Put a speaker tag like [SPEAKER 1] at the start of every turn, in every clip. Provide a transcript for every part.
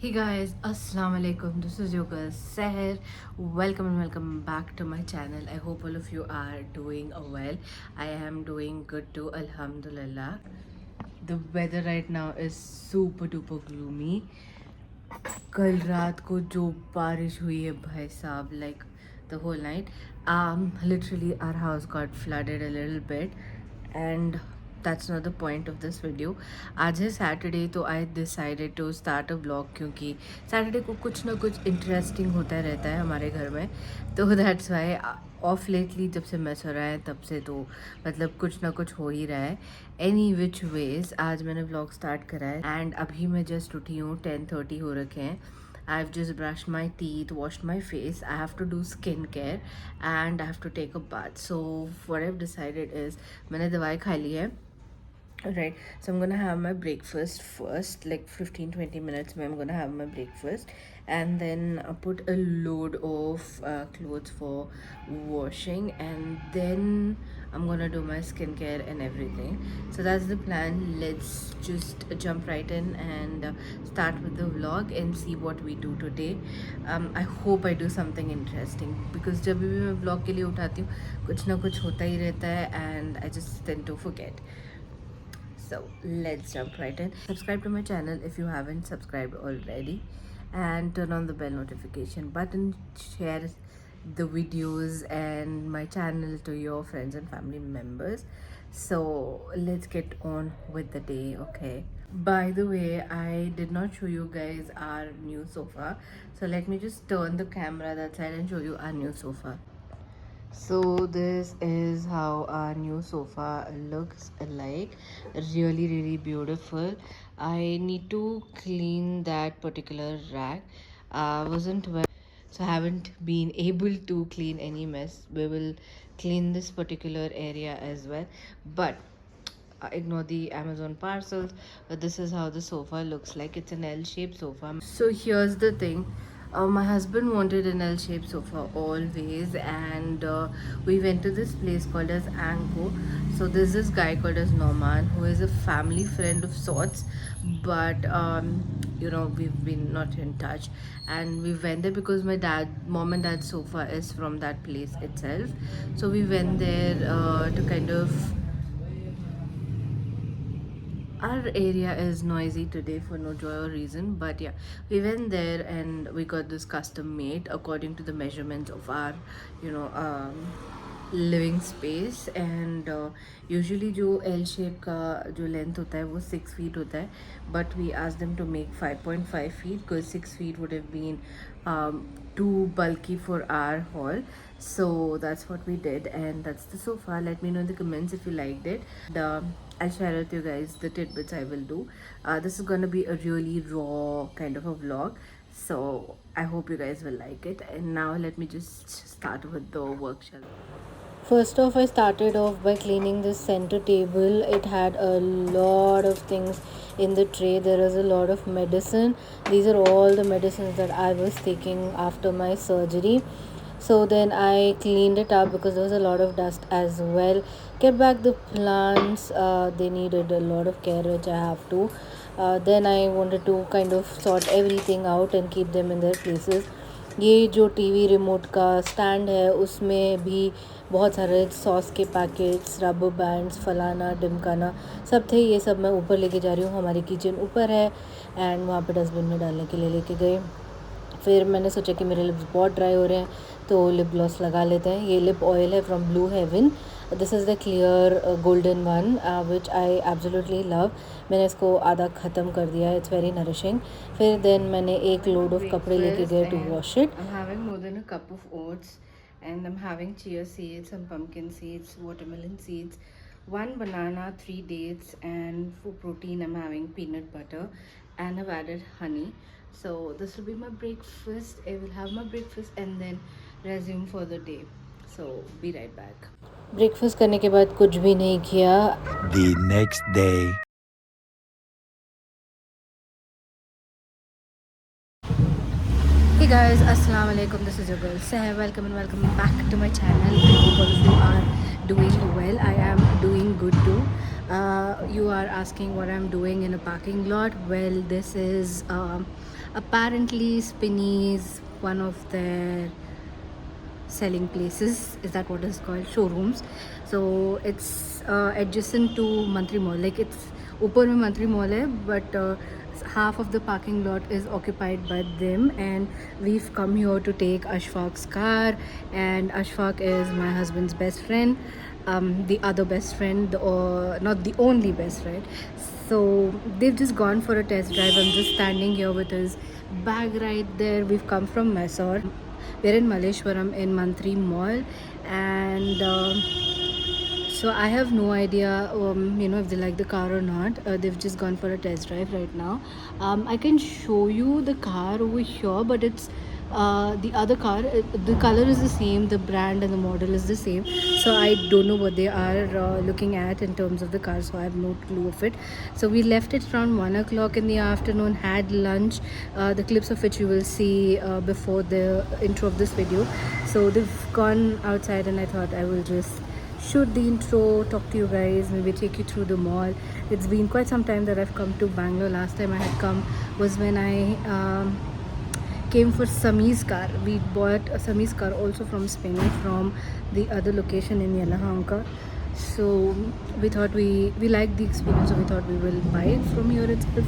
[SPEAKER 1] Hey guys, Assalamu alaikum. This is your girl Seher. Welcome and welcome back to my channel. I hope all of you are doing well. I am doing good too, Alhamdulillah. The weather right now is super duper gloomy. कल रात को जो बारिश हुई है भाई साहब, like the whole night. Literally our house got flooded a little bit, and that's not the point of this video. आज है सैटरडे, तो I decided to start a blog, क्योंकि सैटरडे को कुछ ना कुछ इंटरेस्टिंग होता रहता है हमारे घर में. तो दैट्स वाई ऑफ लेटली जब से मैस हो रहा है तब से तो मतलब कुछ ना कुछ हो ही रहा है. एनी विच वेज आज मैंने व्लॉग स्टार्ट करा है एंड अभी मैं जस्ट उठी हूँ. 10:30 हो रखे हैं. I've just brushed my teeth, washed my face. I have to do skincare and I have to take a bath. So what I've decided is मैंने दवाई खा ली है. Right, so I'm gonna have my breakfast first, like 15-20 minutes. I'm gonna have my breakfast and then put a load of clothes for washing, and then I'm gonna do my skincare and everything. So that's the plan. Let's just jump right in and start with the vlog and see what we do today. I hope I do something interesting, because जब भी मैं vlog के लिए उठाती हूँ कुछ ना कुछ होता ही रहता है and I just tend to forget. So let's jump right in. Subscribe to my channel if you haven't subscribed already, and turn on the bell notification button. Share the videos and my channel to your friends and family members. So let's get on with the day. Okay, by the way, I did not show you guys our new sofa, so let me just turn the camera that side and show you our new sofa. So this is how our new sofa looks like. Really beautiful. I need to clean that particular rack. Wasn't well, so haven't been able to clean any mess. We will clean this particular area as well, but ignore the Amazon parcels. But this is how the sofa looks like. It's an L-shaped sofa. So here's the thing. My husband wanted an L-shaped sofa always, and we went to this place called as Anko. So there's this guy called as Norman, who is a family friend of sorts, but we've been not in touch, and we went there because my mom and dad's sofa is from that place itself. So we went there to kind of, our area is noisy today for no joy or reason, but yeah, we went there and we got this custom made according to the measurements of our you know um, living space. And usually जो L shape का जो length होता है वो 6 feet होता है, but we asked them to make 5.5 feet because 6 feet would have been too bulky for our hall. So that's what we did, and that's the sofa. Let me know in the comments if you liked it. I'll share with you guys the tidbits I will do. This is gonna be a really raw kind of a vlog, so I hope you guys will like it. And now let me just start with the work, shall we? First off, I started off by cleaning this center table. It had a lot of things in the tray. There is a lot of medicine. These are all the medicines that I was taking after my surgery. So then I cleaned it up because there was a lot of dust as well. Get back the plants. They needed a lot of care, which I have to. Then I wanted to kind of sort everything out and keep them in their places. ये जो TV remote का stand है उसमें भी बहुत सारे sauce के packets, rubber bands, फलाना ढिमकाना सब थे. ये सब मैं ऊपर लेके जा रही हूँ. हमारी किचन ऊपर है एंड वहाँ पे डस्टबिन में डालने के लिए लेके गए. फिर मैंने सोचा कि मेरे लिप्स बहुत ड्राई हो रहे हैं तो लिप ग्लॉस लगा लेते हैं. ये लिप ऑयल है from Blue Heaven. This is the clear golden one which I absolutely love. मैंने इसको आधा ख़त्म कर दिया है. It's very nourishing. फिर देन मैंने एक लोड ऑफ कपड़े लेके गए to wash it. I am having more than a cup of oats and I'm having chia seeds, some pumpkin seeds, watermelon seeds, one banana, 3 dates, and for protein I'm having peanut butter, and I've added honey. So this will be my breakfast. I will have my breakfast and then resume for the day. So be right back. Breakfast करने के बाद कुछ भी नहीं किया.
[SPEAKER 2] The next day.
[SPEAKER 1] Hey guys, Assalamu alaikum. This is your girl Seher. Welcome and welcome back to my channel. I hope all of you are doing well. I am doing good too. You are asking what I'm doing in a parking lot. Well, this is Apparently, Spinny is one of their selling places. Is that what is called? Showrooms. So it's adjacent to Mantri Mall. Like it's ऊपर में Mantri Mall है, but half of the parking lot is occupied by them, and we've come here to take Ashfaq's car. And Ashfaq is my husband's best friend, the other best friend, not the only best friend. So they've just gone for a test drive. I'm just standing here with his bag right there. We've come from Mysore. We're in Malleshwaram in Mantri Mall, and so I have no idea, if they like the car or not. They've just gone for a test drive right now. I can show you the car over here, but it's the other car. The color is the same, the brand and the model is the same. So I don't know what they are looking at in terms of the car. So I have no clue of it. So we left it around 1 o'clock in the afternoon. Had lunch. The clips of which you will see before the intro of this video. So they've gone outside, and I thought I will just shoot the intro, talk to you guys, maybe take you through the mall. It's been quite some time that I've come to Bangalore. Last time I had come was when I came for Sameer's car. We bought a Sameer's car also from Spain, from the other location in Yelahanka. So we thought we liked the experience, so we thought we will buy it from here itself.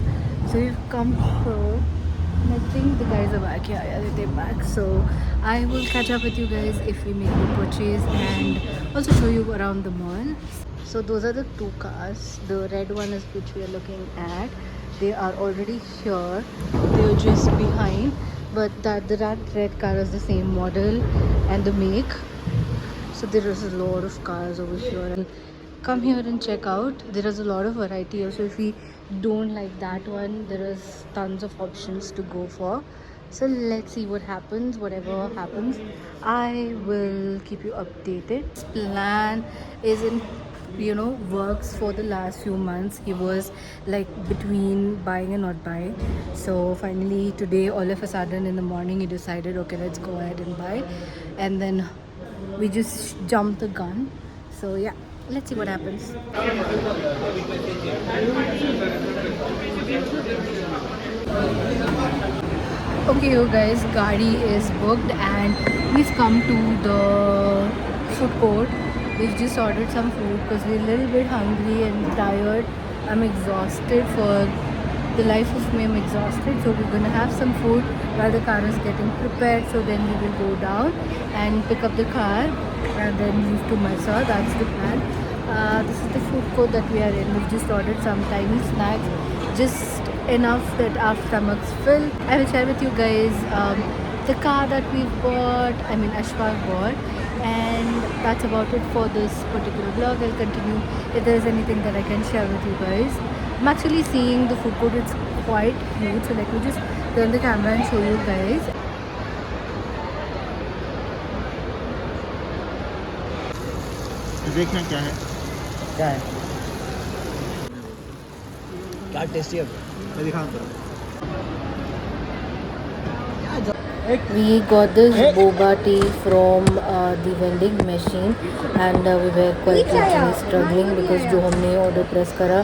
[SPEAKER 1] So we've come here. I think the guys are back. Yeah, they're back. So I will catch up with you guys if we make the purchase, and also show you around the mall. So those are the two cars. The red one is which we are looking at. They are already here. They're just behind. But that red car is the same model and the make. So there is a lot of cars over here. Come here and check out. There is a lot of variety also. If we don't like that one, there is tons of options to go for. So let's see what happens. Whatever happens, I will keep you updated. This plan is in works for the last few months. He was like between buying and not buying. So finally today, all of a sudden in the morning, he decided, okay, let's go ahead and buy. And then we just jumped the gun. So yeah, let's see what happens. Okay, you guys, Gadi is booked and we've come to the food court. We've just ordered some food because we're a little bit hungry and tired. I'm exhausted. For the life of me, I'm exhausted. So we're gonna have some food while the car is getting prepared. So then we will go down and pick up the car and then move to Mysore. That's the plan. This is the food court that we are in. We've just ordered some tiny snacks, just enough that our stomachs fill. I will share with you guys the car that we bought. Ashfaq bought. And that's about it for this particular vlog. I'll continue if there's anything that I can share with you guys. I'm actually seeing the food court. It's quite huge. So let me just turn the camera and show you guys.
[SPEAKER 3] देखना क्या है
[SPEAKER 2] क्या tasty है
[SPEAKER 3] मैं दिखाऊँ
[SPEAKER 1] We got this boba tea from the vending machine, and we were quite literally struggling because जो हमने order press करा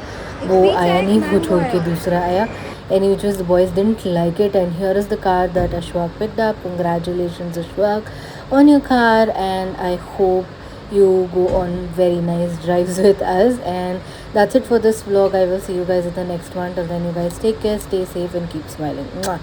[SPEAKER 1] वो आया नहीं, वो छोड़ के दूसरा आया. Anyway, just the boys didn't like it, and here is the car that Ashfaq picked up. Congratulations, Ashfaq, on your car, and I hope you go on very nice drives with us. And that's it for this vlog. I will see you guys in the next one. Till then, you guys take care, stay safe, and keep smiling. Mwah.